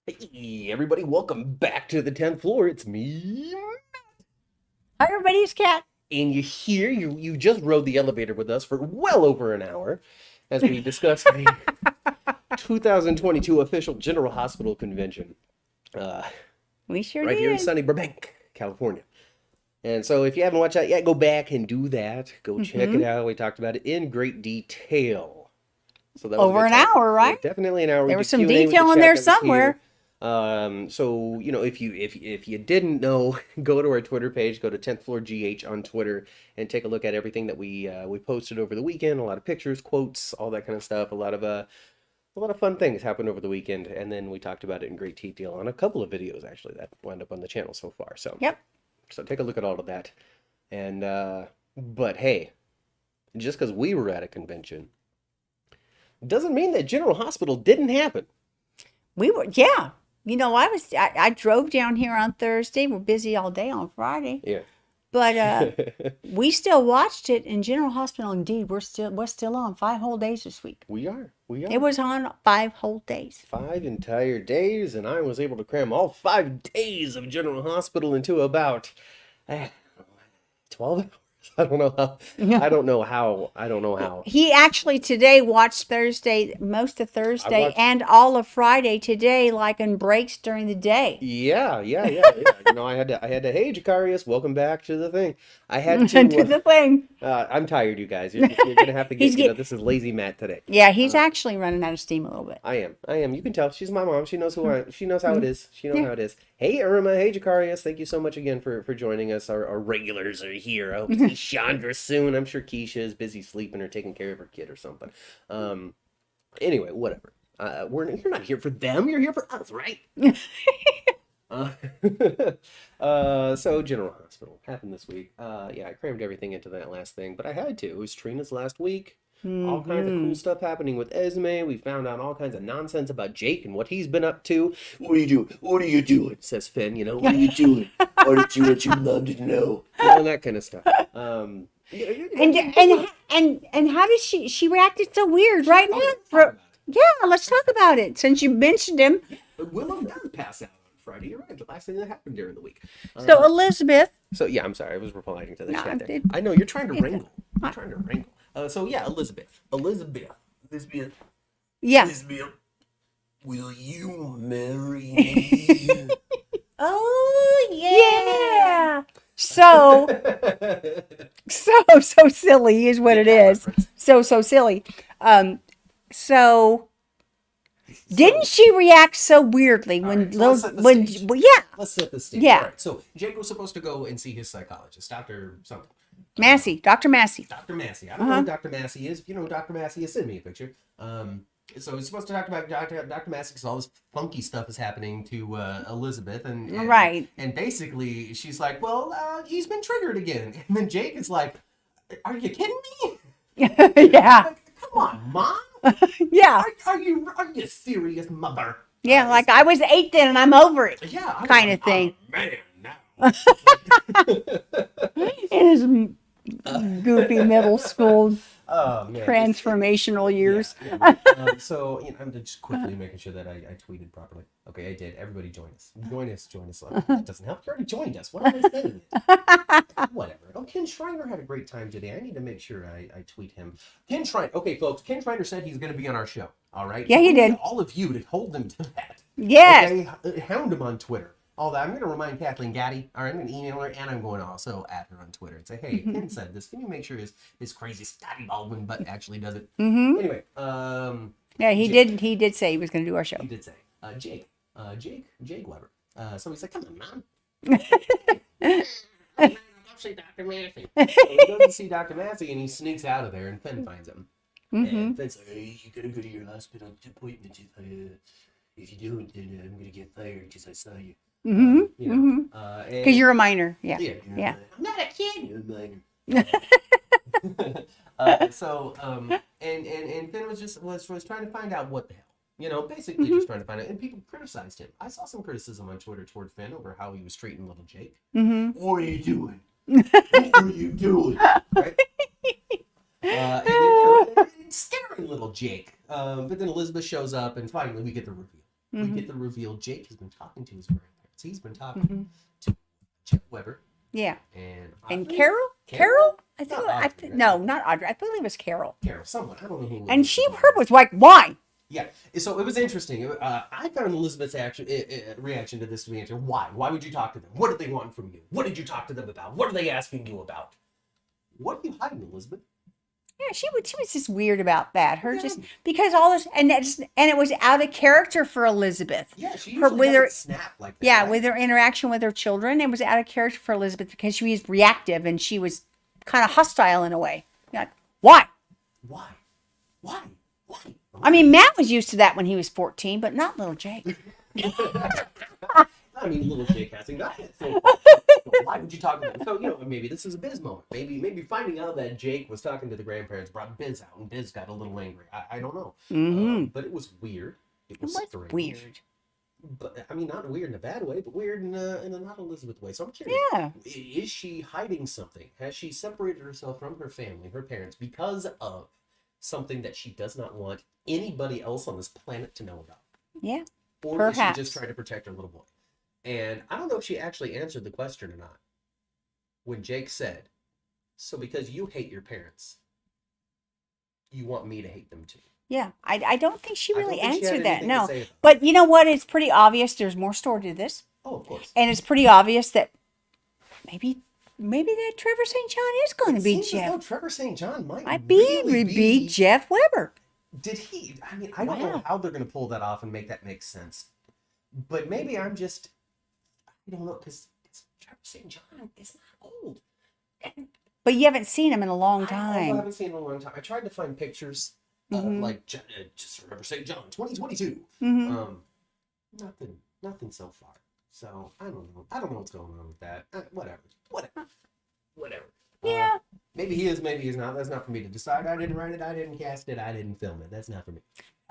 Hey, everybody, welcome back to the 10th floor. It's me. Hi, everybody's Cat. And you just rode the elevator with us for well over an hour as we discussed the 2022 official General Hospital Convention. We sure right did. here in sunny Burbank, California. And so if you haven't watched that yet, go back and do that. Go check it out. We talked about it in great detail. So that was Over an hour, right? Yeah, definitely an hour. There was some detail in there somewhere. So if you didn't know, go to our Twitter page, go to 10th Floor GH on Twitter, and take a look at everything that we posted over the weekend. A lot of pictures, quotes, all that kind of stuff. A lot of fun things happened over the weekend, and then we talked about it in great detail on a couple of videos actually that wound up on the channel so far. So Yep. So take a look at all of that, and but hey, just because we were at a convention doesn't mean that General Hospital didn't happen. We were, yeah. You know, I drove down here on Thursday. We're busy all day on Friday. Yeah. But we still watched it in General Hospital. Indeed, we're still on 5 whole days this week. We are. It was on 5 whole days. 5 entire days, and I was able to cram all 5 days of General Hospital into about 12 hours. I don't know how. He actually today watched most of Thursday and all of Friday today, like in breaks during the day. Yeah. You know, I had to. Hey, Jacarius, welcome back to the thing. I had to do the thing. I'm tired, you guys. You're gonna have to get. This is lazy Matt today. Yeah, he's actually running out of steam a little bit. I am. You can tell. She's my mom. She knows who I am. She knows how it is. She knows how it is. Hey, Irma. Hey, Jacarius. Thank you so much again for joining us. Our regulars are here. I hope to see Chandra soon. I'm sure Keisha is busy sleeping or taking care of her kid or something. Anyway, whatever. You're not here for them. You're here for us, right? So General Hospital happened this week. Yeah, I crammed everything into that last thing, but I had to. It was Trina's last week. All kinds of cool stuff happening with Esme. We found out all kinds of nonsense about Jake and what he's been up to. What are you doing? What are you doing? Says Finn. You know, what are you doing? What you love to know? You know, that kind of stuff. And how did she reacted so weird, right, man? Yeah, let's talk about it since you mentioned him. Willow does pass out on Friday. You're right. The last thing that happened during the week. So Elizabeth. So yeah, I'm sorry. I was replying to the chat there. it- I know you're trying to wrangle. You're trying to wrangle. So yeah, Elizabeth. Yeah. Elizabeth, will you marry me? Oh yeah. So silly is what it is. So silly. So didn't she react so weirdly when Let's set the stage. Yeah. All right. So Jake was supposed to go and see his psychologist, Dr. something. Dr. Massey. Dr. Massey. I don't know who Dr. Massey is. If you know who Dr. Massey is, send me a picture. So he's supposed to talk about Dr. Massey because all this funky stuff is happening to Elizabeth, and Right. And basically, she's like, "Well, he's been triggered again." And then Jake is like, "Are you kidding me? Yeah. Like, come on, Mom. Yeah. Are you serious, Mother?" Yeah, like I was 8 then and I'm over it. Yeah, kind of thing. Man, now. In his goofy middle school Oh man, transformational years. Yeah. So I'm just quickly making sure that I tweeted properly. Okay, I did. Everybody join us. Join us. That doesn't help. You already joined us. What am I saying? Whatever. Oh, Ken Schreiner had a great time today. I need to make sure I tweet him. Ken Schreiner. Okay, folks. Ken Schreiner said he's going to be on our show. All right. Yeah, so he did. need all of you to hold them to that. Yes. Okay? Hound him on Twitter. All that. I'm going to remind Kathleen Gaddy. All right, I'm going to email her, and I'm going to also add her on Twitter and say, hey, Ken said this. Can you make sure his crazy Scotty Baldwin butt actually does it? Anyway, Yeah, he Jake. did say he was going to do our show. He did say, Jake Weber. So he's like, come on, Mom. I'll see Dr. Massey. So he doesn't see Dr. Massey, and he sneaks out of there, and Finn finds him. And Finn's like, hey, you gotta go to your hospital appointment. If you don't, then I'm gonna get fired because I saw you. You know, Because you're a minor. Yeah. Yeah. I'm not a kid. You're a minor. And Finn was trying to find out what the hell. You know, basically just trying to find out. And people criticized him. I saw some criticism on Twitter toward Finn over how he was treating little Jake. What are you doing? What are you doing? Right? And then, staring little Jake. But then Elizabeth shows up, and finally we get the reveal. we get the reveal Jake has been talking to his grandparents. He's been talking to Jeff Weber. Yeah. And Carol? Carol? No, not Audrey. I believe it was Carol. Carol, someone. I don't know who. And her was like, why? Yeah. So it was interesting. I found Elizabeth's reaction to this to be answered. Why? Why would you talk to them? What did they want from you? What did you talk to them about? What are they asking you about? What are you hiding, Elizabeth? Yeah, she was just weird about that. Just because all this and it was out of character for Elizabeth. Yeah, she usually doesn't snap like that. Yeah, right? with her interaction with her children, it was out of character for Elizabeth because she was reactive and she was kind of hostile in a way. Like, why? Why? Why? Why? I mean, Matt was used to that when he was 14, but not little Jake. I mean, little Jake hasn't got it. So why would you talk to them? So, maybe this is a Biz moment. Maybe finding out that Jake was talking to the grandparents brought Biz out, and Biz got a little angry. I don't know. But it was weird. It was strange. Weird. But, I mean, not weird in a bad way, but weird in a not Elizabeth way. So I'm curious. Yeah. Is she hiding something? Has she separated herself from her family, her parents, because of something that she does not want anybody else on this planet to know about? Yeah. Or Perhaps. does she just try to protect her little boy? And I don't know if she actually answered the question or not. When Jake said, so because you hate your parents, you want me to hate them too. Yeah. I don't think she really answered that. anything No. to say But you know what? It's pretty obvious there's more story to this. Oh, of course. And it's pretty obvious that maybe that Trevor St. John is going to be Jeff. Trevor St. John might really be Jeff Weber. Did he? I mean, I don't know how they're going to pull that off and make that make sense. But maybe I don't know, because Trevor St. John is not old. But you haven't seen him in a long I time. haven't seen him in a long time. I tried to find pictures of, just Trevor St. John, 2022. Nothing so far. So, I don't know. I don't know what's going on with that. Whatever. Yeah. Maybe he is, maybe he's not. That's not for me to decide. I didn't write it. I didn't cast it. I didn't film it. That's not for me.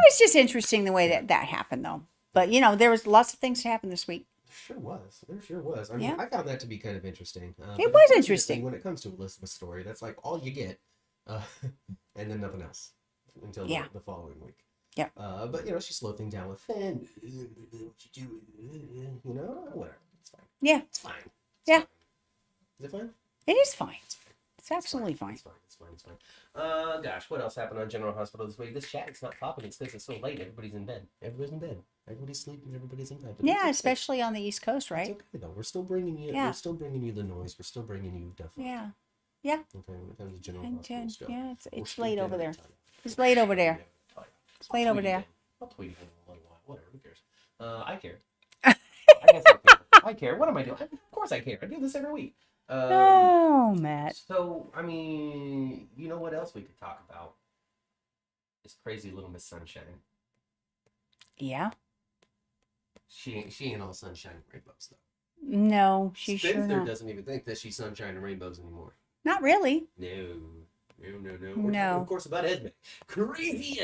It's just interesting the way that happened, though. But, there was lots of things to happen this week. There sure was. I mean, I found that to be kind of interesting. It was interesting. When it comes to Elizabeth's story, that's like all you get. And then nothing else until the following week. Yeah. But, she slowed things down with Finn. What you do? Whatever. It's fine. Yeah. It's fine. Yeah. Fine. Is it fine? It is fine. It's absolutely fine. It's fine. Gosh, what else happened on General Hospital this week? This chat's not popping. It's because it's so late. Everybody's in bed. Everybody's sleeping. Everybody's in bed. Yeah, especially on the East Coast, right? It's okay though. We're still bringing you. Yeah. We're still bringing you the noise. We're still bringing you definitely. Yeah. Yeah. Okay, when it comes to General 10, Hospital stuff. yeah, we're it's still late over getting there. it done. It's late over there. Yeah, It's late over there. I'll tweet it in a little while. Whatever. Who cares? I care. I guess I care. I care. What am I doing? Of course I care. I do this every week. Oh, Matt. So, I mean, you know what else we could talk about? This crazy little Miss Sunshine. Yeah. She ain't all sunshine and rainbows though. No, she's sure Spencer not. doesn't even think that she's sunshine and rainbows anymore. Not really. No. We're talking, of course, about Esme. Crazy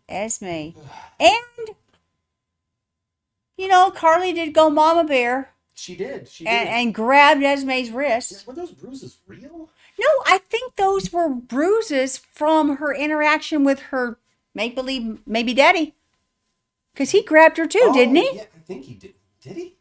Esme. And, Carly did go mama bear. She did. And grabbed Esme's wrist. Were those bruises real? No, I think those were bruises from her interaction with her make-believe maybe daddy. Because he grabbed her too, didn't he? Yeah, I think he did. Did he?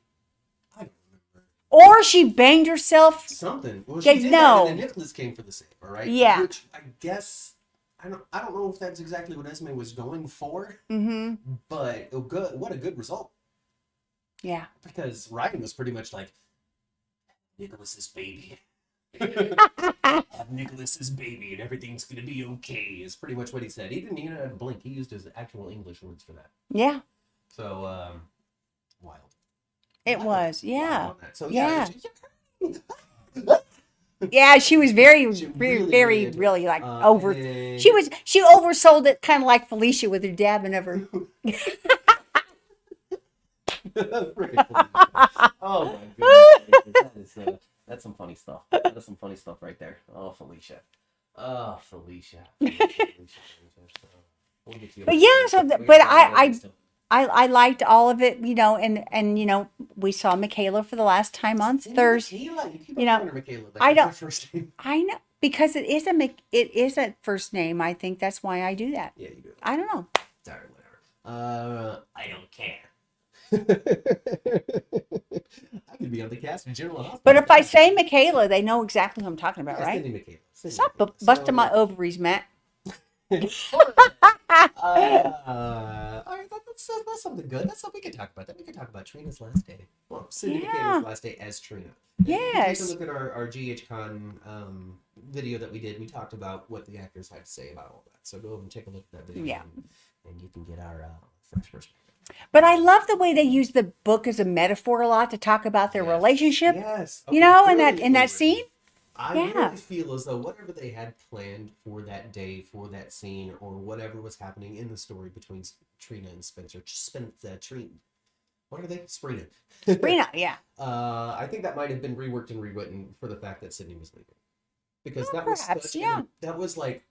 I don't remember. Or she banged herself. Something. Well, she did that, and then Nicholas came for the save, all right? Yeah. Which I guess, I don't know if that's exactly what Esme was going for. Mm-hmm. But what a good result. Yeah. Because Ryan was pretty much like, Nicholas's baby. Have Nicholas's baby and everything's gonna be okay is pretty much what he said. He didn't even have to blink. He used his actual English words for that. Yeah. So, wild. It was, yeah. Wild on that. So, yeah, she was very like over. She oversold it, kind of like Felicia with her dabbing of her. Oh my goodness! That's some funny stuff. That's some funny stuff right there. Oh, Felicia. But yeah, I liked all of it, and we saw Michaela for the last time on Thursday. I don't. First name. I know because it is a first name. I think that's why I do that. Yeah, you do. I don't know. Sorry, whatever. I don't care. I could be on the cast of General Hospital. But if I say Michaela, they know exactly who I'm talking about, Yeah, right? Cindy Michaela. Cindy Stop Michaela. busting my ovaries, Matt. All right, that's something good. That's something we can talk about. That we can talk about Trina's last day. Well, Cindy Yeah. Michaela's last day as Trina. And if you Yes. take a look at our GHCon video that we did. We talked about what the actors had to say about all that. So go over and take a look at that video. Yeah. And you can get our fresh perspective. But I love the way they use the book as a metaphor a lot to talk about their relationship. Yes. You know, in brilliantly that written. scene. I Yeah. really feel as though whatever they had planned for that day, for that scene, or whatever was happening in the story between Trina and Spencer, Trina, what are they? Sprina. Sabrina, yeah. I think that might have been reworked and rewritten for the fact that Sydney was leaving, because that perhaps, was yeah. that was like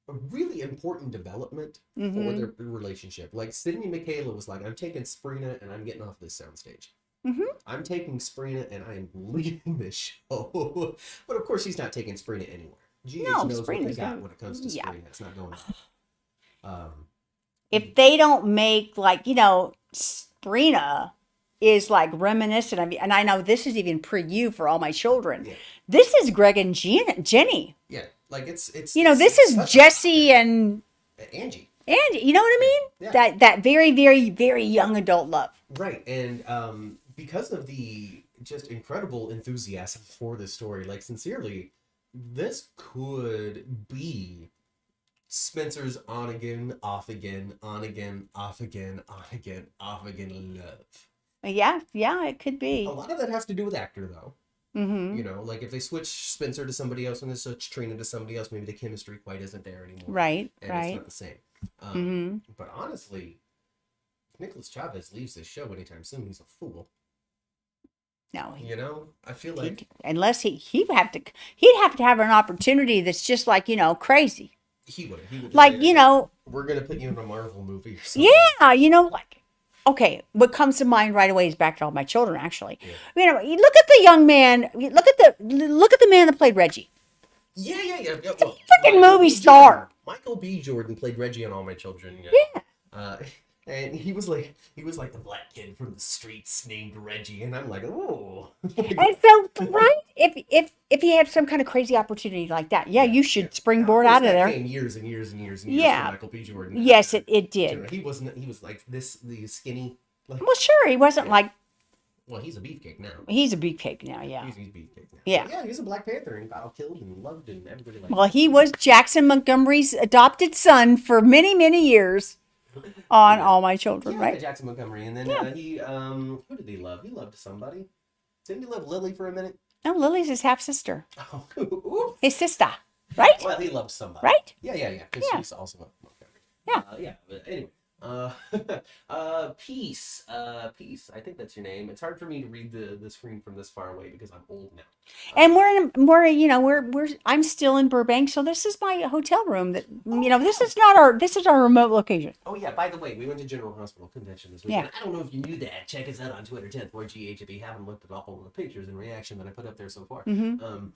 a really important development for Mhm. their relationship. Like Sydney Michaela was like, I'm taking Sprina and I'm getting off this soundstage. Mhm. I'm taking Sprina and I am leaving this show. But of course, she's not taking Sprina anywhere. GH No, knows what they Sprina's got gonna- when it comes to yeah. Sprina. It's not going on. If they don't make, like, you know, Sabrina is like reminiscent of, and I know this is even pre-you for all my children. Yeah. This is Greg and Jenny. Yeah, like it's You know, it's- this it's is such a- Jesse and Angie. you know what I mean? Yeah. That very, very, very young adult love. Right, and because of the just incredible enthusiasm for this story, like sincerely, this could be Spencer's on again, off again, on again, off again, on again, off again love. Yeah, it could be. A lot of that has to do with actor, though. Mm-hmm. You know, like if they switch Spencer to somebody else and they switch Trina to somebody else, maybe the chemistry quite isn't there anymore. Right, And right. it's not the same. Mm-hmm. But honestly, if Nicholas Chavez leaves this show anytime soon, he's a fool. No, You know, I feel like unless he'd have to have an opportunity that's just like, you know, crazy. he would. He would. Like, say, you know, we're gonna put you in a Marvel movie or something. yeah, you know, like, okay, what comes to mind right away is Back to All My Children, actually. Yeah. You know, you look at the young man, look at the man that played Reggie. Yeah. Well, Freaking Michael movie B. star. Jordan. Michael B. Jordan played Reggie on All My Children. Yeah. And he was like the black kid from the streets named Reggie, and I'm like, oh. And so, right, if he had some kind of crazy opportunity like that, yeah, you should springboard Now, out of that there. Came years and years and years and years Yeah. from Michael B. Jordan. Yes, it did. He wasn't. He was like the skinny. Like, Well, sure, he wasn't like, well, he's a beefcake now. he's a beefcake now, yeah. He's beefcake now. Yeah. But yeah, he's a Black Panther and got all killed and loved and everybody liked Well, him. he was Jackson Montgomery's adopted son for many, many years on All My Children, Yeah, right? Jackson Montgomery, and then he who did he love? He loved somebody. Didn't he love Lily for a minute? No, Lily's his half sister, Oh, ooh. his sister, right? Well, he loved somebody. Right? Yeah. Because Yeah. she's also a Montgomery. Yeah. But anyway. Peace. Peace. I think that's your name. It's hard for me to read the screen from this far away because I'm old now. And I'm still in Burbank, so this is my hotel room. That you know, this is our remote location. Oh yeah, by the way, we went to General Hospital Convention this week. Yeah. And I don't know if you knew that. Check us out on Twitter, 10th4GH, if you haven't looked at all of the pictures and reaction that I put up there so far. Mm-hmm.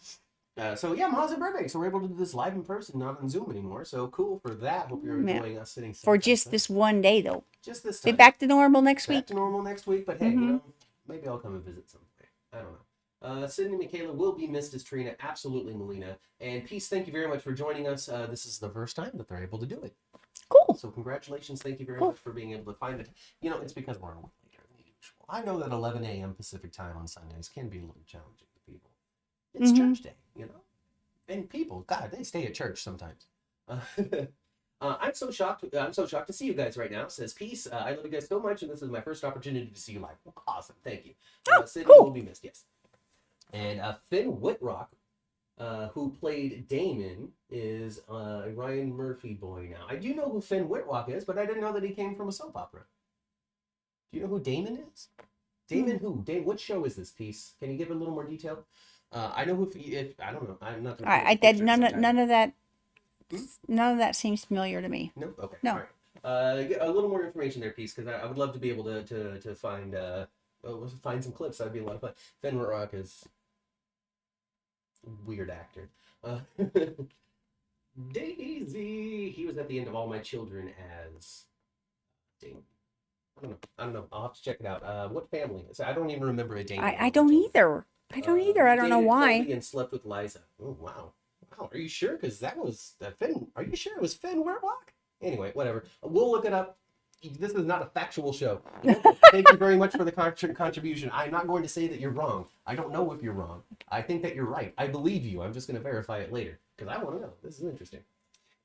So yeah, Miles in Burbank, so we're able to do this live in person, not on Zoom anymore. So cool for that. Hope you're enjoying us sitting For side by just side. this one day, though. Just this Be time. back to normal next Back week. to normal next week, but hey, you know, maybe I'll come and visit someday. I don't know. Sydney Michaela will be missed as Trina, absolutely Melina. And Peace, thank you very much for joining us. This is the first time that they're able to do it. Cool. So congratulations, thank you very much for being able to find it. You know, it's because we're a week later than usual. I know that 11 a.m. Pacific time on Sundays can be a little challenging to people. It's church day, you know? And people, God, they stay at church sometimes. I'm so shocked to see you guys right now. Says Peace. I love you guys so much, and this is my first opportunity to see you live. Awesome, thank you. Sydney cool. will be missed, yes. And Finn Whitrock, who played Damon, is a Ryan Murphy boy now. I do know who Finn Whitrock is, but I didn't know that he came from a soap opera. Do you know who Damon is? Damon who? What show is this, Peace? Can you give a little more detail? I know if I don't know. I'm not going I did none of that. None of that seems familiar to me. No. Okay. No. All right. Get a little more information there, Peace, because I would love to be able to find some clips. That'd be a lot of fun. Finn Whitrock is a weird actor. Daisy. He was at the end of All My Children as Dane. I don't know. I'll have to check it out. What family? So I don't even remember a Dane. I don't either. I don't either. I don't know Dated why. Colby and slept with Liza. Oh wow. Wow. Are you sure? Because that was Finn. Are you sure it was Finn Whitlock? Anyway, whatever. We'll look it up. This is not a factual show. Thank you very much for the contribution. I'm not going to say that you're wrong. I don't know if you're wrong. I think that you're right. I believe you. I'm just going to verify it later because I want to know. This is interesting.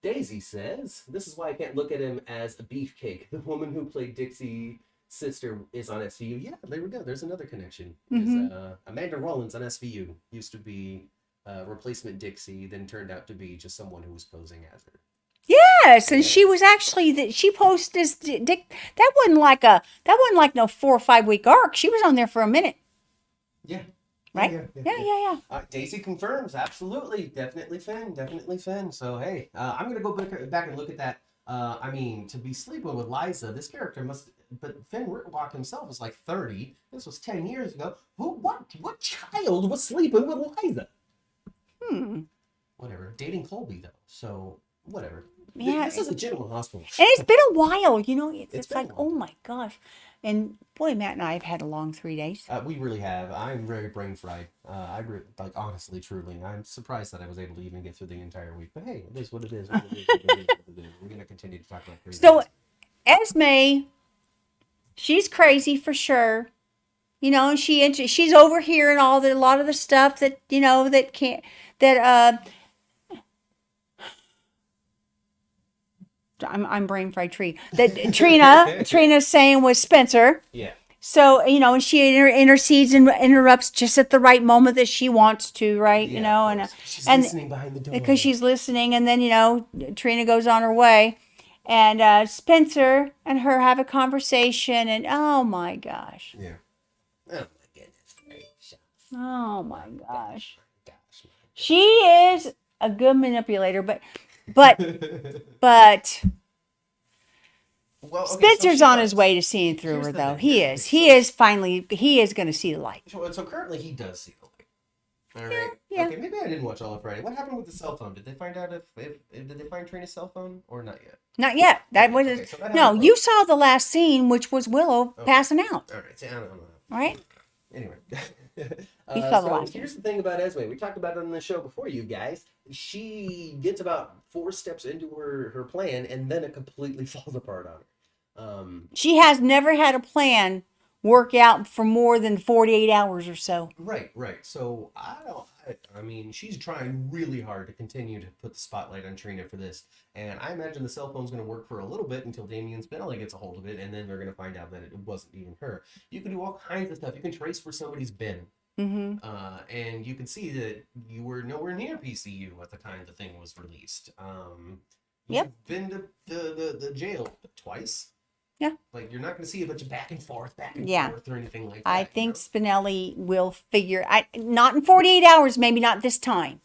Daisy says, this is why I can't look at him as a beefcake. The woman who played Dixie's sister is on SVU. Yeah, there we go. There's another connection. Amanda Rollins on SVU used to be replacement Dixie, then turned out to be just someone who was posing as her. Yes, and she was actually that she posted as Dick. That wasn't like no 4 or 5 week arc. She was on there for a minute. Yeah. Right? Yeah. Daisy confirms, absolutely, definitely Finn. So hey, I'm gonna go back and look at that. I mean, to be sleeping with Liza, this character but Finn Whitlock himself is like 30. This was 10 years ago. What child was sleeping with Liza? Whatever. Dating Colby though, so whatever. Yeah, this is a general hospital. And it's been a while, you know. It's been like, oh my gosh. And boy, Matt and I have had a long 3 days. We really have. I'm very brain fried. Honestly, truly, I'm surprised that I was able to even get through the entire week. But hey, it is what it is. We're gonna continue to talk about crazy. So, Esme, she's crazy for sure. You know, she's overhearing a lot of the stuff that I'm brain fried tree. That Trina's saying was Spencer. Yeah. So, and she intercedes and interrupts just at the right moment that she wants to, right? Yeah, and she's listening behind the door. Because she's listening, and then, Trina goes on her way. And Spencer and her have a conversation, and oh my gosh. Yeah. Oh my goodness gracious. Oh my gosh. She is a good manipulator, but well, okay, Spencer's on his way to seeing through her, though. He is going to see the light. So currently he does see the light. All right. Yeah. Okay, maybe I didn't watch all of Friday. What happened with the cell phone? Did they find out if did they find Trina's cell phone or not yet? Not yet. That was no. You saw the last scene, which was Willow passing out. All right. See, I don't know. Right. Anyway. Here's the thing about Esme. We talked about it on the show before, you guys. She gets about 4 steps into her plan, and then it completely falls apart on her. She has never had a plan work out for more than 48 hours or so. Right. So I mean, she's trying really hard to continue to put the spotlight on Trina for this, and I imagine the cell phone's going to work for a little bit until Damien Spinelli gets a hold of it, and then they're going to find out that it wasn't even her. You can do all kinds of stuff. You can trace where somebody's been. And you can see that you were nowhere near PCU at the time the thing was released. You've been to the jail twice. Yeah. Like, you're not going to see a bunch of back and forth or anything like that. I think Spinelli will figure, not in 48 hours, maybe not this time.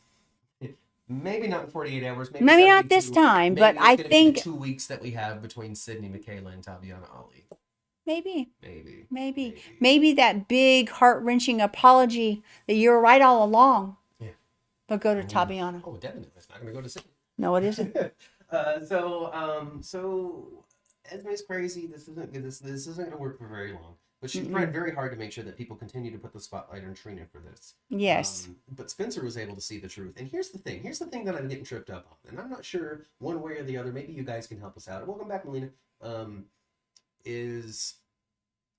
Maybe not in 48 hours. Maybe not this time, but I think... 2 weeks that we have between Sydney, Michaela, and Taviana Ali. Maybe that big heart-wrenching apology that you're right all along. Yeah. But go to Taviana. Oh, definitely. It's not going to go to Sydney. No, it isn't. So Esme's crazy. This isn't going to work for very long. But she's tried very hard to make sure that people continue to put the spotlight on Trina for this. Yes. But Spencer was able to see the truth. And here's the thing that I'm getting tripped up on. And I'm not sure one way or the other. Maybe you guys can help us out. Welcome back, Melina. Is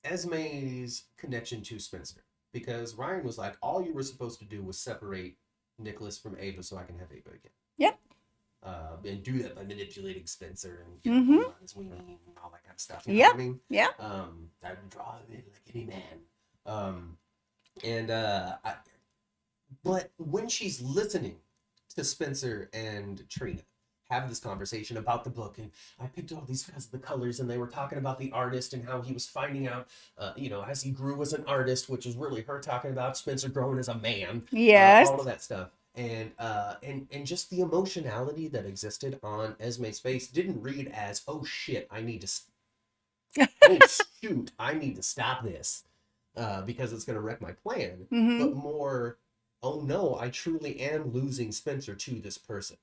Esme's connection to Spencer. Because Ryan was like, all you were supposed to do was separate Nicholas from Ava so I can have Ava again. Yep. And do that by manipulating Spencer and on his wing and all that kind of stuff. You know what I mean? Yeah. I would draw him in like any man. But when she's listening to Spencer and Trina have this conversation about the book, and I picked all these because of the colors, and they were talking about the artist and how he was finding out, as he grew as an artist, which is really her talking about Spencer growing as a man. Yes. All of that stuff. And just the emotionality that existed on Esme's face didn't read as, oh shit, I need to, oh shoot, I need to stop this because it's going to wreck my plan. But more, oh no, I truly am losing Spencer to this person.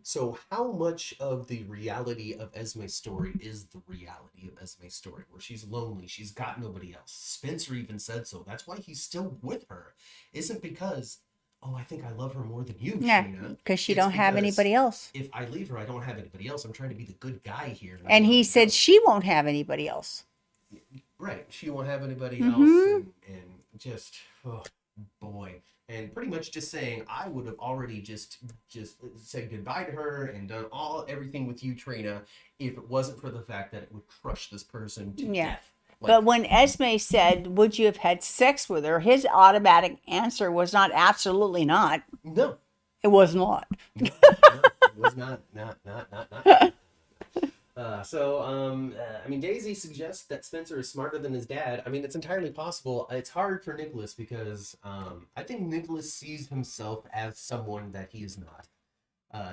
So how much of the reality of Esme's story is the reality of Esme's story, where she's lonely, she's got nobody else? Spencer even said so. That's why he's still with her. Isn't because, oh, I think I love her more than you, Yeah, Trina. because she It's don't have because anybody else. if I leave her, I don't have anybody else. I'm trying to be the good guy here. And he said No. she won't have anybody else. Right. She won't have anybody else. And just, oh, boy. And pretty much just saying, I would have already just said goodbye to her and done everything with you, Trina, if it wasn't for the fact that it would crush this person to death. Like, but when Esme said, would you have had sex with her? His automatic answer was not absolutely not. no. It was not. No, it was not. I mean, Daisy suggests that Spencer is smarter than his dad. I mean, it's entirely possible. It's hard for Nicholas because I think Nicholas sees himself as someone that he is not.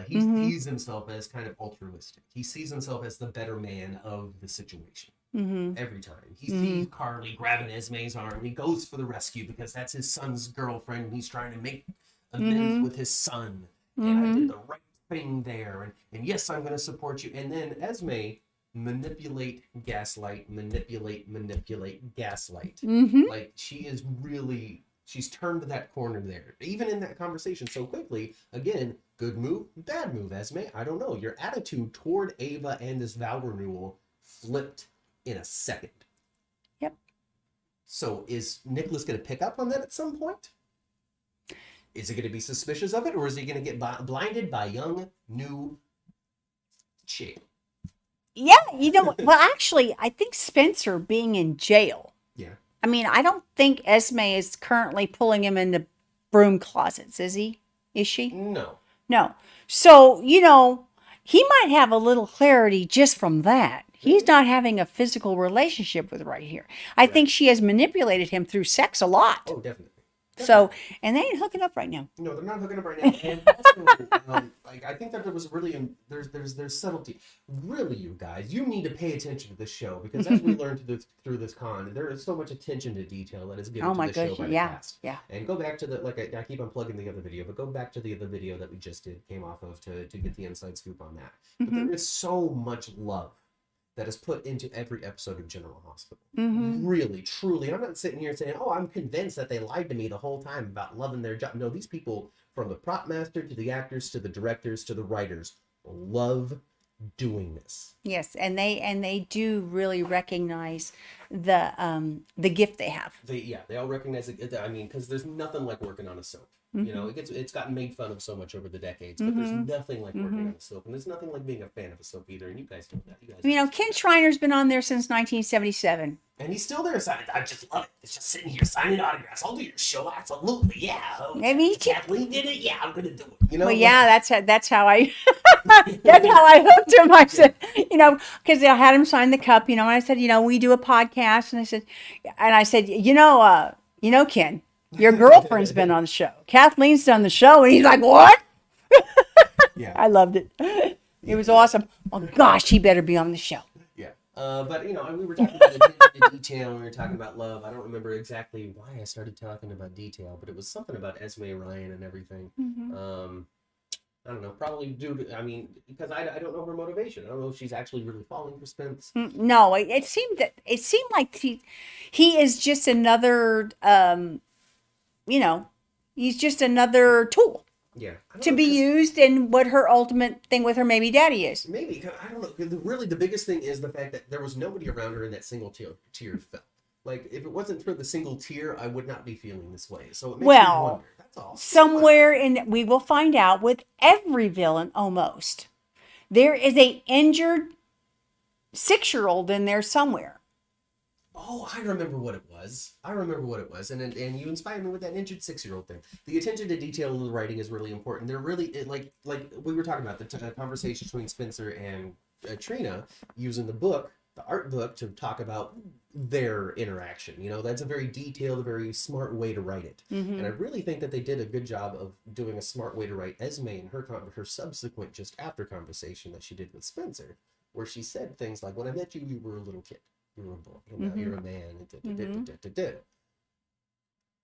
He sees himself as kind of altruistic. He sees himself as the better man of the situation. Every time he sees Carly grabbing Esme's arm, he goes for the rescue because that's his son's girlfriend. And he's trying to make amends with his son. And I did the right thing there, and yes, I'm going to support you. And then Esme manipulate, gaslight. Like she's turned that corner there, even in that conversation so quickly. Again, good move, bad move, Esme. I don't know. Your attitude toward Ava and this vow renewal flipped in a second. Yep. So is Nicholas going to pick up on that at some point? Is he going to be suspicious of it, or is he going to get blinded by young, new chick? Yeah, well, actually, I think Spencer being in jail. Yeah. I mean, I don't think Esme is currently pulling him into broom closets, is he? Is she? No. No. So, he might have a little clarity just from that. He's not having a physical relationship with her right here. I think she has manipulated him through sex a lot. Oh, definitely. So, and they ain't hooking up right now. No, they're not hooking up right now. And also, I think that there was really there's subtlety. Really, you guys, you need to pay attention to this show because as we learned through this con, there is so much attention to detail that is given to the show by the cast. Yeah. And go back to I keep on plugging the other video, but go back to the other video that we just came off of to get the inside scoop on that. But there is so much love that is put into every episode of General Hospital. Really, truly. I'm not sitting here saying, oh, I'm convinced that they lied to me the whole time about loving their job. No, these people, from the prop master to the actors to the directors to the writers, love doing this. Yes, and they do really recognize the gift they have. They all recognize it. I mean, because there's nothing like working on a soap. It's gotten made fun of so much over the decades, but there's nothing like working on a soap, and there's nothing like being a fan of a soap either. And you guys know that. Ken Schreiner's been on there since 1977, and he's still there signing. I just love it. It's just sitting here signing autographs. I'll do your show, absolutely, yeah. Maybe Kathleen did it, yeah. I'm gonna do it. Well, yeah, that's how I that's how I hooked him. I said, because I had him sign the cup, and I said, we do a podcast, and I said, Ken, your girlfriend's been on the show. Kathleen's done the show. And he's like, what? Yeah. I loved it. It was awesome. Oh, gosh, he better be on the show. Yeah. But, we were talking about attention to detail, and we were talking about love. I don't remember exactly why I started talking about detail, but it was something about Esme, Ryan, and everything. I don't know, probably because I don't know her motivation. I don't know if she's actually really falling for Spence. No, it seemed like he is just another, he's just another tool. Yeah. To be used in what her ultimate thing with her maybe daddy is. Maybe, I don't know. Really, the biggest thing is the fact that there was nobody around her in that single tier felt. Like, if it wasn't for the single tier, I would not be feeling this way. So it makes me wonder. That's all. Somewhere we will find out with every villain almost, there is a injured 6-year-old in there somewhere. Oh, I remember what it was. And you inspired me with that injured 6-year-old thing. The attention to detail in the writing is really important. They're really, like we were talking about, the conversation between Spencer and Trina using the art book to talk about their interaction. That's a very detailed, a very smart way to write it. And I really think that they did a good job of doing a smart way to write Esme and her subsequent just after conversation that she did with Spencer, where she said things like, when I met you, you were a little kid. You were a boy. Now you're a man.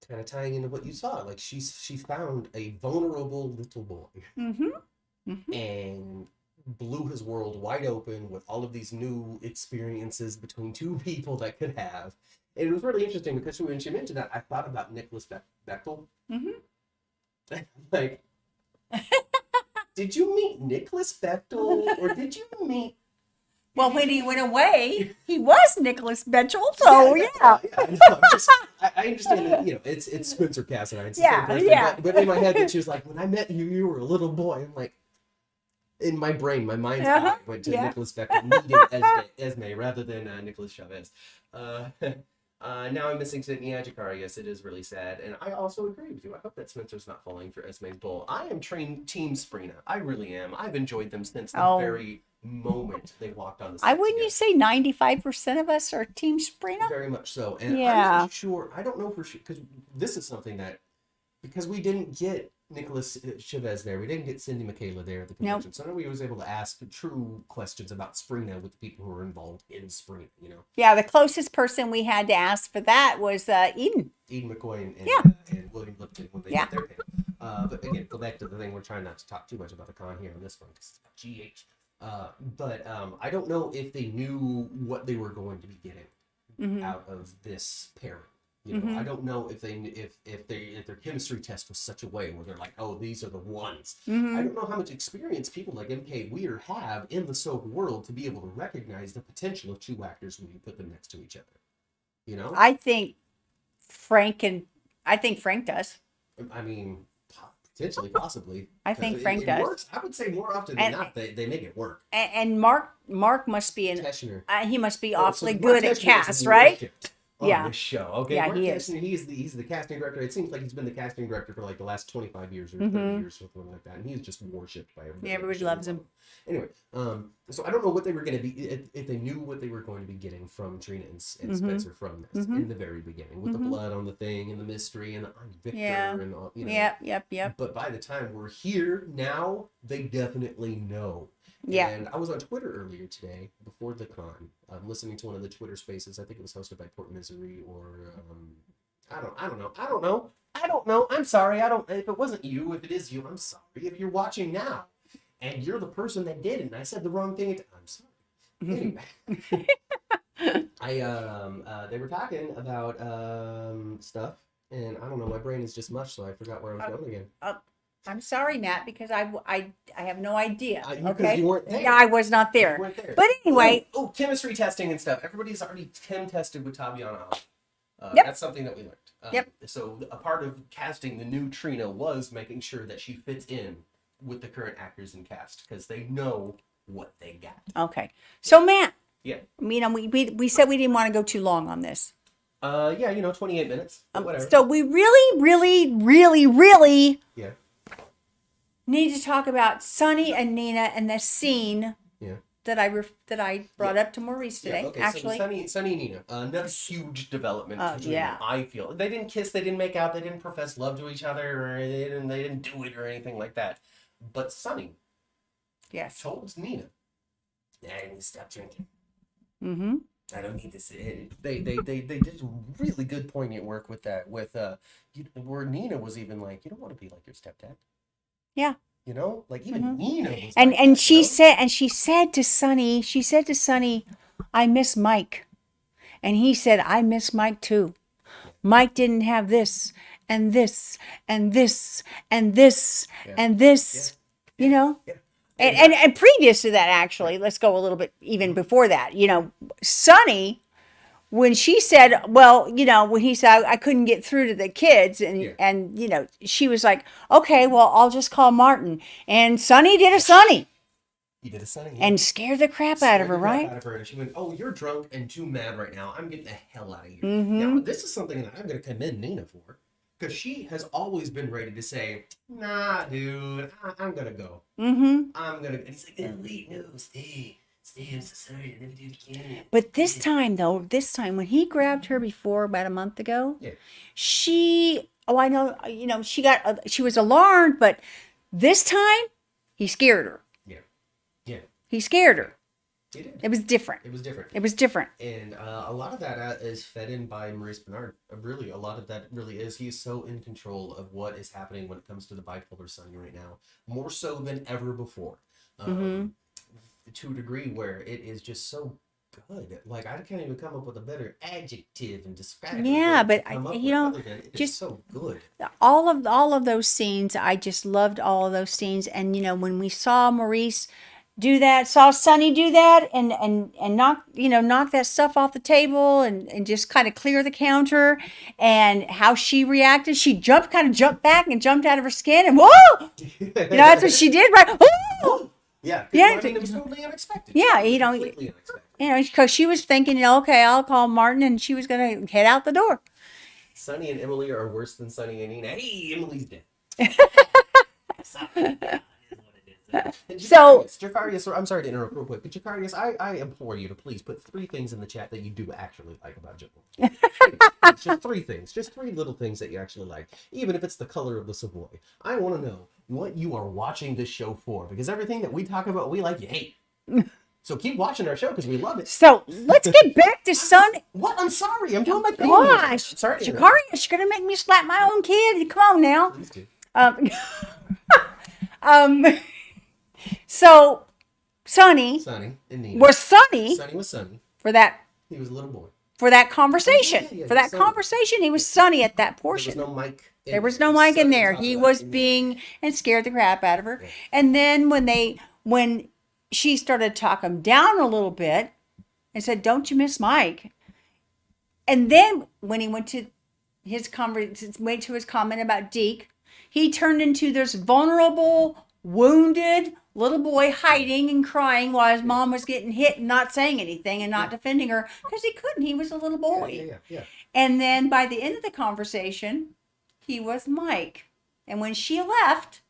Kind of tying into what you saw. Like she found a vulnerable little boy. and blew his world wide open with all of these new experiences between two people that could have. And it was really interesting because when she mentioned that, I thought about Nicholas Bechtel. Like, did you meet Nicholas Bechtel or did you meet? Well, when he went away, he was Nicholas Bechtel. So yeah. I understand that, you know, it's Spencer Cassidy. It's the Yeah, same person, yeah. But in my head, when she was like, when I met you, you were a little boy. I'm like, in my brain, my mind's eye went to Nicholas Bechtel meeting Esme rather than Nicholas Chavez. Now I'm missing Sydney Ajakar. Yes, it is really sad. And I also agree with you. I hope that Spencer's not falling for Esme's bull. I am Team Sprina. I really am. I've enjoyed them since the very moment they walked on the set. Wouldn't you say 95% of us are Team Sprina? Very much so. And I'm not sure. I don't know for sure. Because this is something that, because we didn't get Nicholas Chavez there. We didn't get Cindy Michaela there at the convention. Nope. So nobody was able to ask true questions about Sprina with the people who were involved in Sprina, you know? Yeah, the closest person we had to ask for that was Eden. Eden McCoy and William Lipton when they did their panel. But again, go back to the thing. We're trying not to talk too much about the con here on this one because it's about GH. But I don't know if they knew what they were going to be getting out of this pairing. You know, I don't know if their chemistry test was such a way where they're like, oh, these are the ones. I don't know how much experience people like MK Weir have in the soap world to be able to recognize the potential of two actors when you put them next to each other. You know, I think Frank does. I mean, potentially, possibly. I think Frank does. Works. I would say more often than not, they make it work. And Mark must be he must be awfully so good at cast, right? On this show. Okay. Yeah, he is. He's the casting director. It seems like he's been the casting director for like the last 25 years or 30 years or something like that. And he's just worshipped by everybody. Yeah, everybody loves him. Anyway, so I don't know what they were going to be, if they knew what they were going to be getting from Trina and Spencer from this in the very beginning, with the blood on the thing and the mystery and I'm Victor and all, you know. Yep. But by the time we're here now, they definitely know. Yeah. And I was on Twitter earlier today before the con, listening to one of the Twitter spaces. I think it was hosted by Port Misery or I don't know. I'm sorry. If it wasn't you, if it is you, I'm sorry. If you're watching now and you're the person that did it and I said the wrong thing, I'm sorry. Anyway. They were talking about stuff and I don't know, my brain is just mush, so I forgot where I was going again. I'm sorry, Matt, because I have no idea. Okay, you weren't there. Yeah, I was not there. You weren't there. But anyway, chemistry testing and stuff. Everybody's already chem tested with Tabiana. That's something that we learned. So a part of casting the new Trina was making sure that she fits in with the current actors and cast because they know what they got. Okay, so Matt. Yeah. You know, we said we didn't want to go too long on this. 28 minutes. Whatever. So we really need to talk about Sonny and Nina and the scene that I brought up to Maurice today. Okay, actually, so Sonny and Nina, another huge development. I feel they didn't kiss, they didn't make out, they didn't profess love to each other, or they didn't do it or anything like that. But Sonny, told Nina, I need to stop drinking. I don't need this. They did really good poignant work with that. Where Nina was even like, you don't want to be like your stepdad. Yeah. You know, like even Nina was and like and that, she said to Sonny, I miss Mike. And he said, I miss Mike too. Mike didn't have this and this and this and this and this, you know? Yeah. And previous to that, actually, let's go a little bit even before that, you know, Sonny, when she said, well, you know, when he said, I couldn't get through to the kids and, you know, she was like, okay, well, I'll just call Martin. And Sonny did a Sonny. He did a Sonny. And scared the crap out of her, right? Out of her, and she went, oh, you're drunk and too mad right now. I'm getting the hell out of here. Now, this is something that I'm going to commend Nina for. Because she has always been ready to say, nah, dude, I'm going to go. I'm going to. And he's like, no, wait, no, stay. I'm so sorry. I never do it again. But this time, when he grabbed her before about a month ago, I know, you know, she was alarmed, but this time he scared her. Yeah. He scared her. He did. It was different. It was different. It was different. And a lot of that is fed in by Maurice Bernard. Really, a lot of that really is. He's so in control of what is happening when it comes to the bipolar Sonny right now, more so than ever before. To a degree where it is just so good. Like, I can't even come up with a better adjective and describe Yeah, it. but It's just so good. all of those scenes, I just loved all of those scenes. And when we saw Maurice do that, saw Sonny do that, and knock that stuff off the table, and just kind of clear the counter, and how she reacted, she kind of jumped back and jumped out of her skin, and whoa, that's what she did, right? Whoa! Yeah, I mean, it was totally unexpected. Yeah, Completely unexpected. Because she was thinking, okay, I'll call Martin, and she was gonna head out the door. Sonny and Emily are worse than Sonny and Nina. Hey, Emily's dead. So, Jacarius, I'm sorry to interrupt real quick, but Jacarius, I implore you to please put 3 things in the chat that you do actually like about Jill. Just 3 things. Just 3 little things that you actually like. Even if it's the color of the Savoy. I want to know what you are watching this show for, because everything that we talk about, we like, you hate. So keep watching our show because we love it. So let's get back to Sonny. What? I'm sorry. I'm doing my thing. Gosh, Sorry. Jacarius, you're gonna make me slap my own kid. Come on now. Please do. So Sonny and Nina. was Sonny Sonny was Sonny. for that He was a little boy. for that conversation. Yeah, For that Sonny. conversation, he was Sonny at that portion. There was no mic. There was no mic in there. He was being and scared the crap out of her. Yeah. And then when she started talking down a little bit and said, "Don't you miss Mike?" And then when he went to his comment about Deke, he turned into this vulnerable, wounded little boy hiding and crying while his mom was getting hit and not saying anything and not defending her because he couldn't. He was a little boy. Yeah. And then by the end of the conversation, he was Mike. And when she left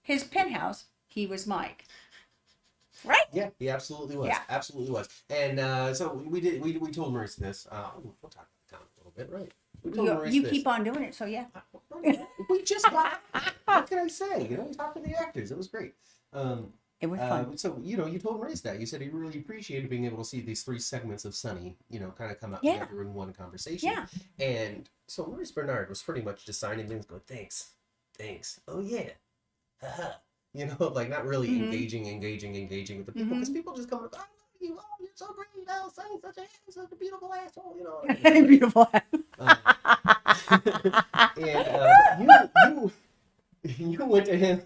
his penthouse, he was Mike. Right? Yeah, he absolutely was. Yeah. Absolutely was. And so we told Maurice this. We'll talk about the comment a little bit, right? We told Maurice You this. keep on doing it, so yeah. We just got. What can I say? We talked to the actors. It was great. It was fun. So you told Maurice that. You said he really appreciated being able to see these 3 segments of Sonny, kind of come out together in one conversation. Yeah. And so Maurice Bernard was pretty much just signing things, going, thanks. Oh yeah. Haha. Like not really engaging with the people, because people just come up, I love you, oh, you're so great, oh, Sonny's such a beautiful asshole, Beautiful. And you went to him.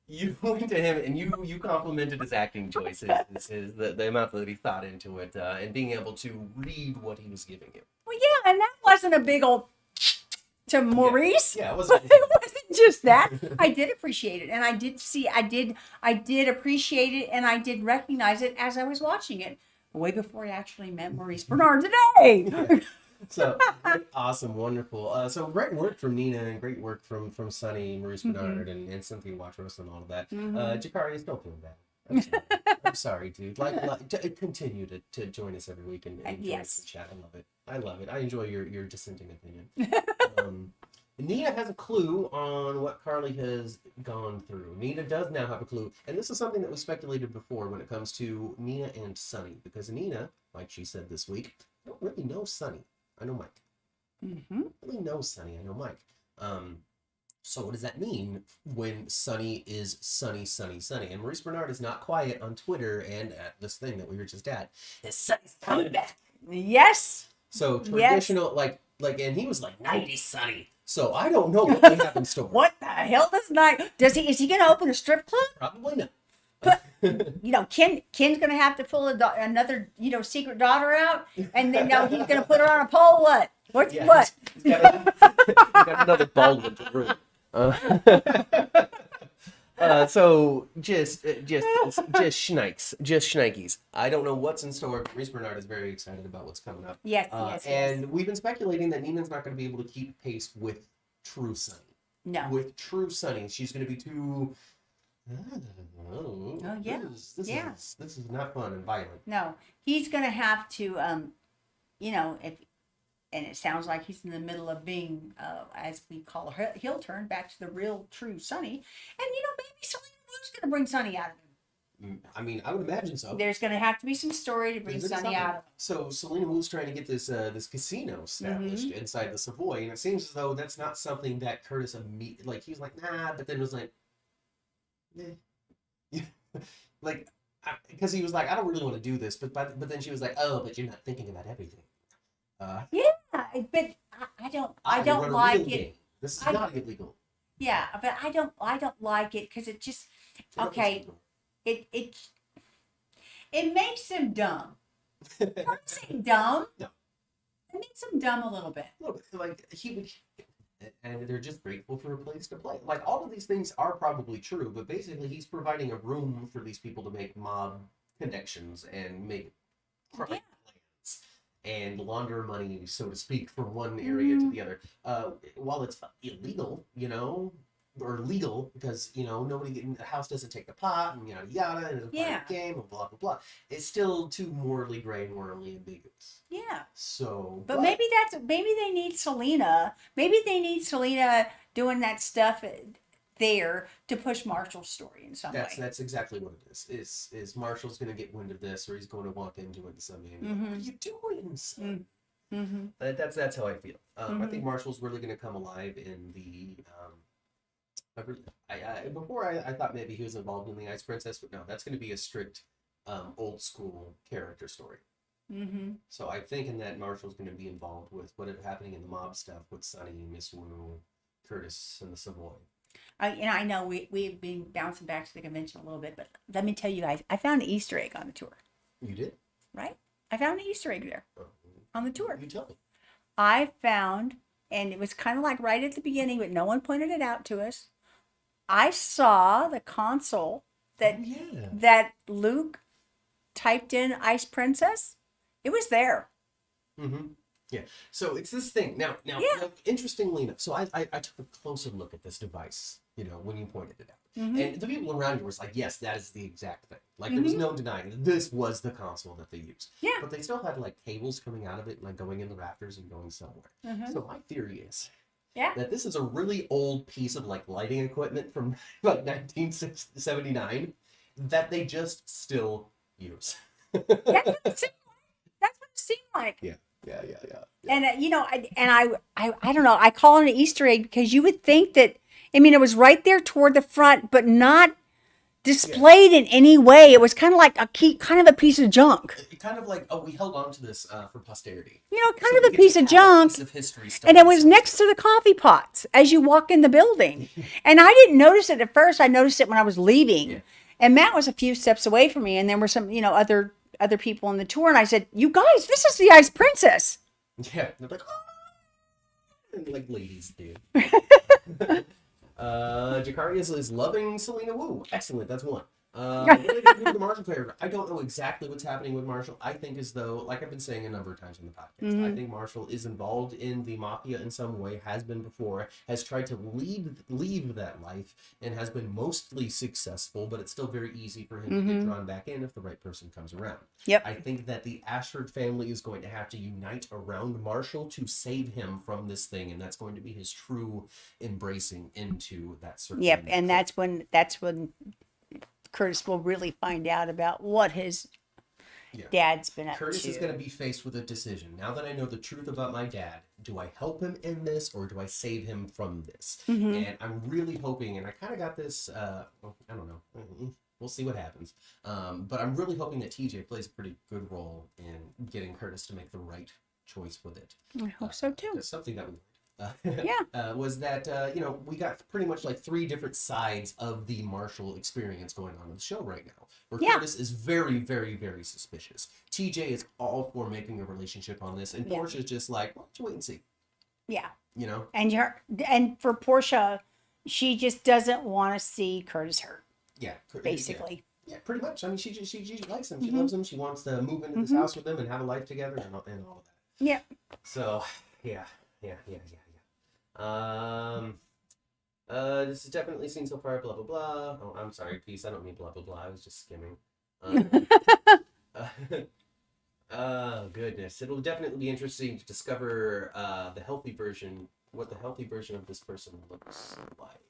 You went to him and you complimented his acting choices, the amount that he thought into it, and being able to read what he was giving you. Well, yeah, and that wasn't a big old to Maurice. Yeah, it wasn't just that. I did appreciate it, and I did appreciate it, and I did recognize it as I was watching it, way before I actually met Maurice Bernard today. Yeah. So awesome, wonderful. So great work from Nina, and great work from Sonny, Maurice Bernard, and Cynthia Watros, and all of that. Jacarius, don't feel bad. I'm sorry, dude. Continue to join us every week and join us in chat. I love it. I enjoy your dissenting opinion. Nina has a clue on what Carly has gone through. Nina does now have a clue, and this is something that we speculated before when it comes to Nina and Sonny, because Nina, like she said this week, I don't really know Sonny. I know Mike. I don't really know Sonny. I know Mike. So what does that mean when Sonny is Sonny? And Maurice Bernard is not quiet on Twitter and at this thing that we were just at. Is Sonny's coming back? Yes. So traditional, like, and he was like 90 Sonny. So I don't know what they have in store. What the hell is he going to open a strip club? Probably not. But Ken's going to have to pull another secret daughter out, and then he's going to put her on a pole. What? What? He's got another Baldwin to ruin. So just schnikes. I don't know what's in store. Maurice Bernard is very excited about what's coming up. Yes. And we've been speculating that Nina's not going to be able to keep pace with True Sonny. No. With True Sonny, she's going to be too. This is not fun and violent. No, he's going to have to, and it sounds like he's in the middle of being, as we call a heel turn back to the real true Sonny. And, maybe Selena Blue's going to bring Sonny out of him. I mean, I would imagine so. There's going to have to be some story to bring There's gonna be Sonny out of him. So Selena Wu's trying to get this casino established inside the Savoy, and it seems as though that's not something that Curtis like he was like nah, but then was like, like because he was like I don't really want to do this, but then she was like oh, but you're not thinking about everything. Yeah, but I don't like it. Game. This is not illegal. Yeah, but I don't like it because it just okay. It makes him dumb. Curtis ain't dumb. No. It makes him dumb a little bit. A little bit. Like he would, and they're just grateful for a place to play. Like all of these things are probably true, but basically he's providing a room for these people to make mob connections and make crime plans and launder money, so to speak, from one area to the other. While it's illegal, or legal, because the house doesn't take the pot and yada yada, and it's a private game and blah blah blah. It's still too morally gray and morally ambiguous. Yeah. So, but maybe they need Selena. Maybe they need Selena doing that stuff there to push Marshall's story in some way. That's exactly what it is. Is Marshall's going to get wind of this, or he's going to walk into it someday and be like, what are you doing, son? That's how I feel. I think Marshall's really going to come alive in the. Before I thought maybe he was involved in the Ice Princess, but no, that's going to be a strict old school character story. So I think in that Marshall's going to be involved with what is happening in the mob stuff with Sonny, Miss Wu, Curtis, and the Savoy. I know we've been bouncing back to the convention a little bit, but let me tell you guys, I found an Easter egg on the tour. You did? Right? I found an Easter egg there on the tour. You tell me. I found, and it was kind of like right at the beginning, but no one pointed it out to us. I saw the console that Luke typed in Ice Princess. It was there. Yeah. So it's this thing. Now, interestingly enough, so I took a closer look at this device, when you pointed it out. And the people around you were like, yes, that is the exact thing. Like, there was no denying that this was the console that they used. Yeah. But they still had, like, cables coming out of it, like, going in the rafters and going somewhere. So my theory is that this is a really old piece of, like, lighting equipment from, like, 1979 that they just still use. That's what it seemed like. Yeah. And I don't know. I call it an Easter egg because you would think that. I mean, it was right there toward the front, but not displayed in any way. It was kind of like kind of a piece of junk. Kind of like we held on to this for posterity. Kind of a piece of junk. Piece of history stuff, and it was next to the coffee pots as you walk in the building. And I didn't notice it at first. I noticed it when I was leaving. Yeah. And Matt was a few steps away from me, and there were some other people on the tour, and I said, "You guys, this is the Ice Princess." Yeah, they're like, "Oh," and like ladies do. Jakari is loving Selena Wu. Excellent, that's one. What do they do with the Marshall character? I don't know exactly what's happening with Marshall. I think as though, like I've been saying a number of times in the podcast, I think Marshall is involved in the mafia in some way, has been before, has tried to leave that life, and has been mostly successful, but it's still very easy for him to get drawn back in if the right person comes around. Yep. I think that the Ashford family is going to have to unite around Marshall to save him from this thing, and that's going to be his true embracing into that certain. Yep, and that's when Curtis will really find out about what his dad's been up to. Curtis is going to be faced with a decision. Now that I know the truth about my dad, do I help him in this or do I save him from this? And I'm really hoping, and I kind of got this, I don't know, we'll see what happens. But I'm really hoping that TJ plays a pretty good role in getting Curtis to make the right choice with it. I hope so too. Something that we was that we got pretty much like 3 different sides of the Marshall experience going on in the show right now, where Curtis is very, very, very suspicious. TJ is all for making a relationship on this, and Portia's just like, why don't you wait and see? Yeah. And for Portia, she just doesn't want to see Curtis hurt. Yeah. Basically. Yeah, pretty much. I mean, she likes him. She loves him. She wants to move into this house with him and have a life together and all of that. Yeah. So, yeah. This is definitely seen so far, blah, blah, blah. Oh, I'm sorry, peace. I don't mean blah, blah, blah. I was just skimming. Oh, goodness. It'll definitely be interesting to discover what the healthy version of this person looks like.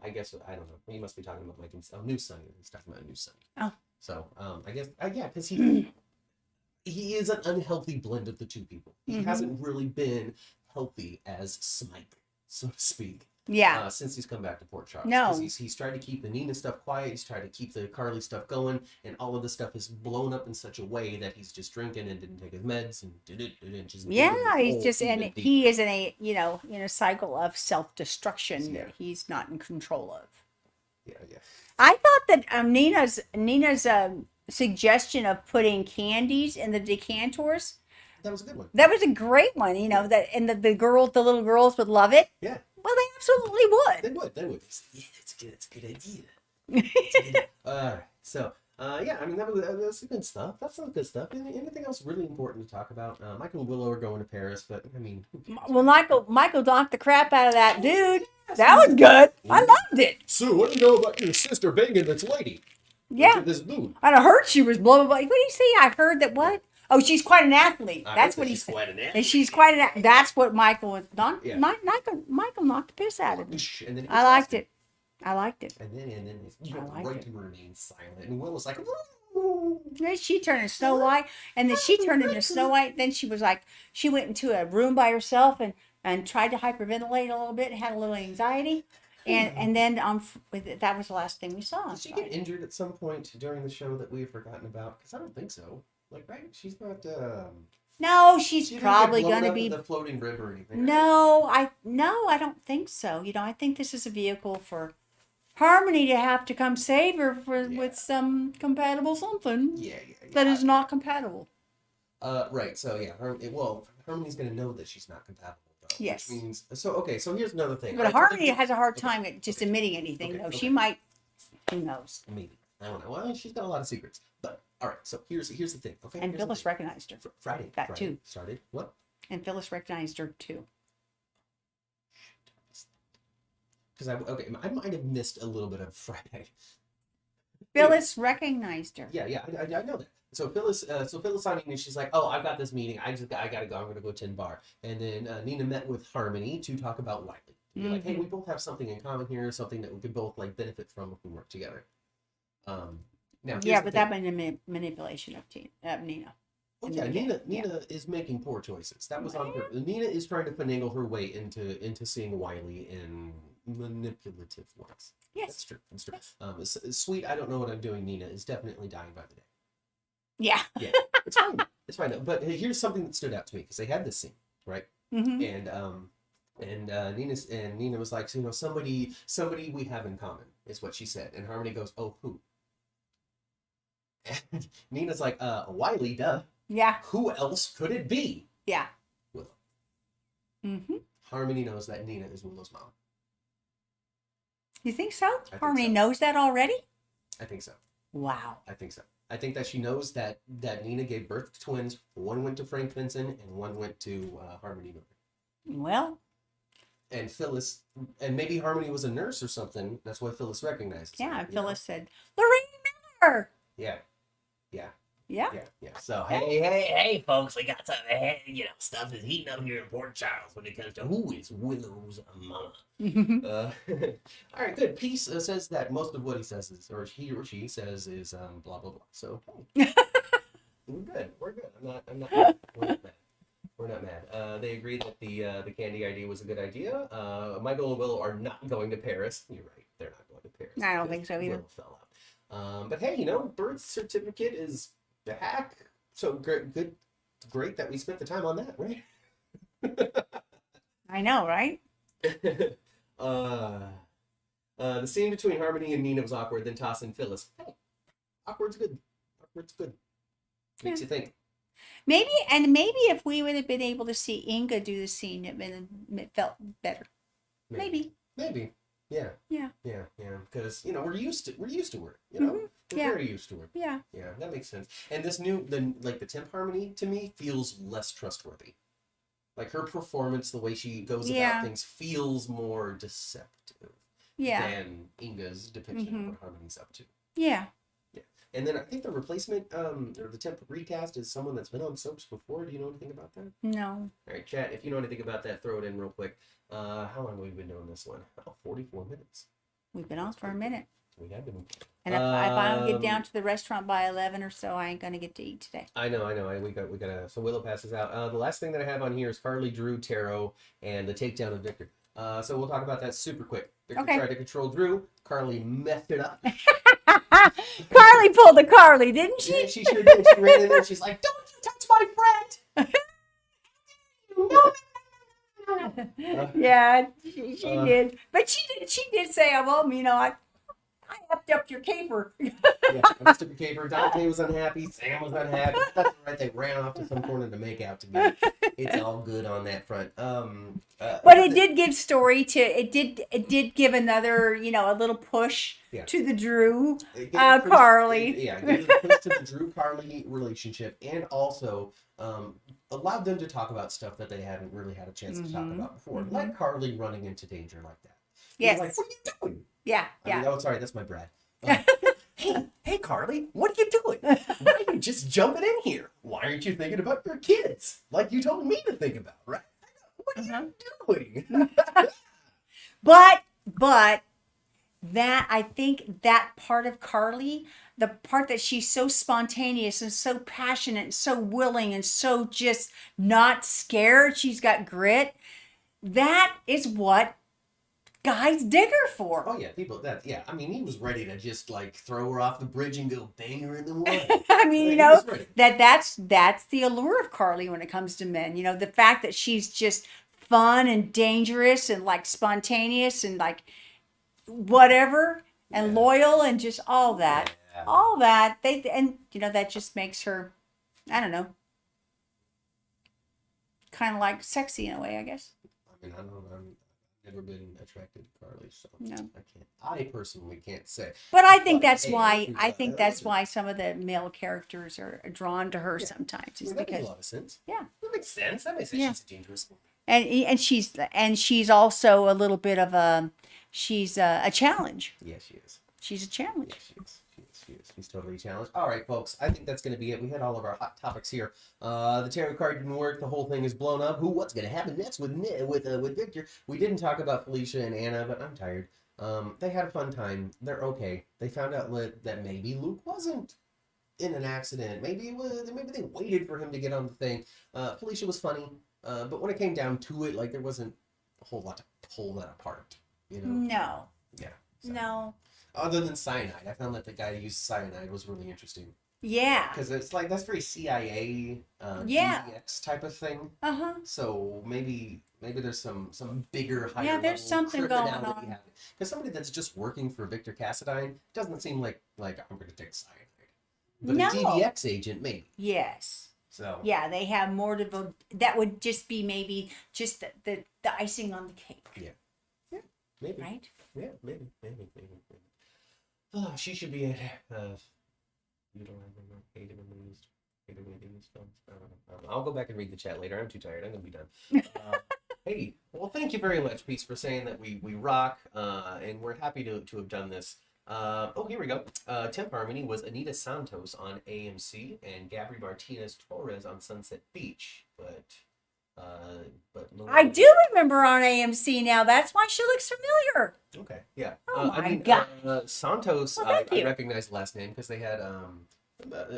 I guess I don't know. He must be talking about new Sonny. He's talking about a new Sonny. Oh. So I guess yeah, because he is an unhealthy blend of the two people. He hasn't really been healthy as Smike, so to speak. Yeah. Since he's come back to Port Charles. No. He's tried to keep the Nina stuff quiet. He's tried to keep the Carly stuff going, and all of the stuff is blown up in such a way that he's just drinking and didn't take his meds and just he's just he is in a cycle of self-destruction that he's not in control of. Yeah. I thought that Nina's suggestion of putting candies in the decanters, that was a good one. That was a great one. That and the little girls would love it. Yeah. Well, they absolutely would. They would. Yeah, it's a good idea. Yeah, I mean, that's good stuff. That's some good stuff. Anything else really important to talk about? Michael and Willow are going to Paris, but I mean, well, Michael knocked the crap out of that dude. That was good. I loved it. Sue, what do you know about your sister banging this lady? Yeah, this dude. I heard she was blah blah blah. What did he say? I heard that what? Oh, she's quite an athlete. That's what he said. And she's quite an athlete. That's what Michael was. Michael knocked the piss out of him. I liked it. And then you go right to remain silent. And Will was like, woo! Then she turned into Snow White. And then she turned into Snow White. Then she was like, she went into a room by herself and tried to hyperventilate a little bit and had a little anxiety. And then that was the last thing we saw. Did she get injured at some point during the show that we have forgotten about? Because I don't think so. Like, right? She's not. No, she's probably going to be the floating rib or anything. No, I don't think so. I think this is a vehicle for Harmony to have to come save her with some compatible something. Yeah. That is not compatible. Right. So yeah, Harmony's going to know that she's not compatible. Yes. Which means so here's another thing. But Harmony has a hard time at just admitting anything. Okay. She might. Who knows? Maybe. I don't know. Well, she's got a lot of secrets. But all right. So here's the thing. Okay. And Phyllis recognized her. Friday too. Started what? And Phyllis recognized her too. Because I might have missed a little bit of Friday. Phyllis recognized her. Yeah. I know that. So Phyllis on Nina, she's like, oh, I've got this meeting. I gotta go. I'm gonna go attend bar. And then Nina met with Harmony to talk about Wiley. To be like, hey, we both have something in common here, something that we could both like benefit from if we work together. Now, but that was a manipulation of Nina. Oh, yeah, Nina is making poor choices. That was on purpose. Nina is trying to finagle her way into seeing Wiley in manipulative ways. Yes, that's true. Yes. Sweet, I don't know what I'm doing. Nina is definitely dying by the day. Yeah. Yeah, it's fine. It's fine. But here's something that stood out to me because they had this scene, right? Mm-hmm. And Nina was like, somebody we have in common is what she said, and Harmony goes, oh, who? And Nina's like, Wiley, duh. Yeah. Who else could it be? Yeah. Willow. Mm-hmm. Harmony knows that Nina is Willow's mom. You think so? Harmony knows that already? I think so. Wow. I think so. I think that she knows that Nina gave birth to twins. One went to Frank Vincent and one went to Harmony Miller. Well. And Phyllis, and maybe Harmony was a nurse or something. That's why Phyllis recognized her. Yeah, and Phyllis said, Lorraine Miller. Yeah. So hey, folks, we got some, stuff is heating up here in Port Charles when it comes to who is Willow's mama. All right, good. Peace says that most of what he says is, or he or she says is, blah blah blah. So we're good. I'm not. We're not mad. They agreed that the candy idea was a good idea. Michael and Willow are not going to Paris. You're right. They're not going to Paris. I don't think so either. Willow fell out. But hey, birth certificate is back. So great that we spent the time on that, right? I know, right? The scene between Harmony and Nina was awkward. Then toss in Phyllis. Hey, awkward's good. Makes you think. Maybe if we would have been able to see Inga do the scene, it felt better. Maybe. Yeah. Because we're used to her. We're very used to her. Yeah. Yeah, that makes sense. And this the temp Harmony to me feels less trustworthy. Like her performance, the way she goes about things, feels more deceptive. Yeah. Than Inga's depiction of what Harmony's up to. Yeah. Yeah. And then I think the replacement, or the temp recast, is someone that's been on soaps before. Do you know anything about that? No. All right, chat. If you know anything about that, throw it in real quick. How long have we been doing this one? Oh, 44 minutes. We've been on for a minute. We have been. And if I don't get down to the restaurant by 11 or so, I ain't going to get to eat today. I know. We gotta. So Willow passes out. The last thing that I have on here is Carly Drew Tarot and the takedown of Victor. So we'll talk about that super quick. Victor tried to control Drew. Carly messed it up. Carly pulled a Carly, didn't she? Yeah, she sure did. She ran in there. She's like, "Don't you touch my friend!" Yeah, she did. But she did say, "Well, you know, I effed up your caper." Yeah, I messed up your caper. Dante was unhappy. Sam was unhappy. That's right. They ran off to some corner to make out together. It's all good on that front. But it did give story to it did give another, you know, a little push to the Drew Carly. Yeah, it gave a push to the Drew Carly relationship, and also allowed them to talk about stuff that they hadn't really had a chance to talk about before, like Carly running into danger like that. Yes. Like, what are you doing? Yeah. Oh, sorry, that's my Brad. Hey, Carly, what are you doing? Why are you just jumping in here? Why aren't you thinking about your kids like you told me to think about, right? What are you doing? But that, I think that part of Carly, the part that she's so spontaneous and so passionate and so willing and so just not scared, she's got grit, that is what guys dig her for. Oh yeah, I mean, he was ready to just like throw her off the bridge and go bang her in the water. I mean, you know, that's the allure of Carly when it comes to men. You know, the fact that she's just fun and dangerous and like spontaneous and like whatever and loyal and just all that. Yeah. All that. And you know, that just makes her, I don't know, kind of like sexy in a way, I guess. I mean, I don't know. I've never been attracted to Carly, so No. I personally can't say. But I think that's hey, why that's why some of the male characters are drawn to her sometimes. It's That makes because a lot of sense. yeah. That makes sense. She's a dangerous woman. And she's also a little bit of a challenge. Yes, she is. She's a challenge. Yes, she is. She's totally challenged. All right, folks. I think that's going to be it. We had all of our hot topics here. The tarot card didn't work. The whole thing is blown up. What's going to happen next with Victor? We didn't talk about Felicia and Anna, but I'm tired. They had a fun time. They're okay. They found out that maybe Luke wasn't in an accident. Maybe they waited for him to get on the thing. Felicia was funny, but when it came down to it, like there wasn't a whole lot to pull that apart. You know? No. Yeah. So. No. Other than cyanide, I found that the guy who used cyanide was really interesting. Yeah. Because it's like that's very CIA, DX type of thing. So maybe there's some bigger higher there's something going on. Because somebody that's just working for Victor Cassadine doesn't seem like I'm going to take cyanide. But a DDX agent, maybe. Yes. So. Yeah, they have more to vote. That would just be maybe just the icing on the cake. Yeah. Yeah. Maybe. Right. Yeah. Maybe. Oh, she should be at I'll go back and read the chat later. I'm too tired. I'm gonna be done. Hey, well, thank you very much, Peace, for saying that we rock, and we're happy to have done this. Here we go. Temp Harmony was Anita Santos on AMC and Gabri Martinez Torres on Sunset Beach, but I do remember on AMC now. That's why she looks familiar. Okay, yeah. Oh my God. Santos, well, I recognize the last name because they had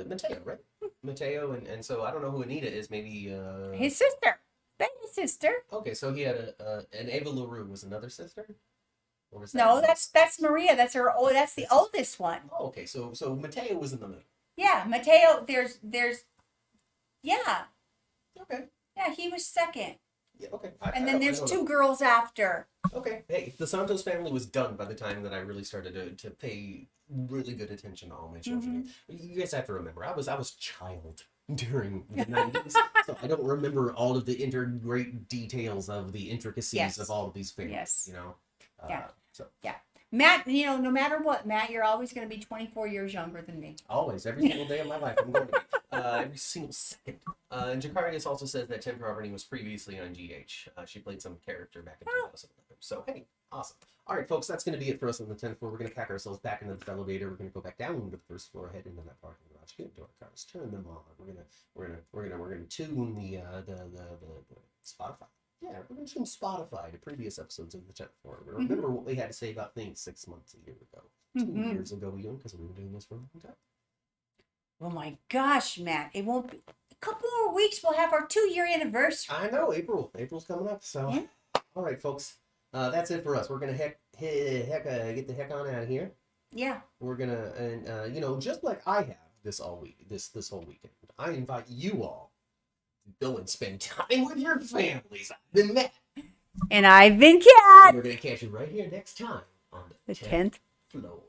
Mateo, right? Mateo, and so I don't know who Anita is. Maybe his sister. Baby's sister. Okay, so he had and Ava LaRue was another sister. Or was that no, that's Maria. That's her. Oh, that's the oldest one. Oh, okay. So Mateo was in the middle. Yeah, Mateo. There's. Yeah. Okay. Yeah, he was second. Yeah, okay. And then there's two girls after. Okay. Hey, the Santos family was done by the time that I really started to pay really good attention to all my children. You guys have to remember, I was a child during the 90s, so I don't remember all of the great details of the intricacies of all of these families. Yes. You know. Yeah. Matt, you know, no matter what, Matt, you're always going to be 24 years younger than me. Always, every single day of my life, I'm going to be. Every single second. And Jakarius also says that Temp Harmony was previously on GH. She played some character back in 2011. So, hey, awesome. All right, folks, that's going to be it for us on the 10th floor. We're going to pack ourselves back into the elevator. We're going to go back down to the first floor, head into that parking garage, get into our cars, turn them on. We're going to tune the Spotify. Yeah, we're going to stream Spotify to previous episodes of the 10th floor. Remember what we had to say about things 6 months, a year ago, 2 years ago, even, because we were doing this for a long time. Oh my gosh, Matt! It won't be a couple more weeks. We'll have our 2-year anniversary. I know, April's coming up. So, Yeah. All right, folks, that's it for us. We're gonna get the heck on out of here. Yeah. We're gonna, and just like I have this whole weekend, I invite you all to go and spend time with your families. I've been Matt. And I've been Kat. We're gonna catch you right here next time on The the 10th 10th floor.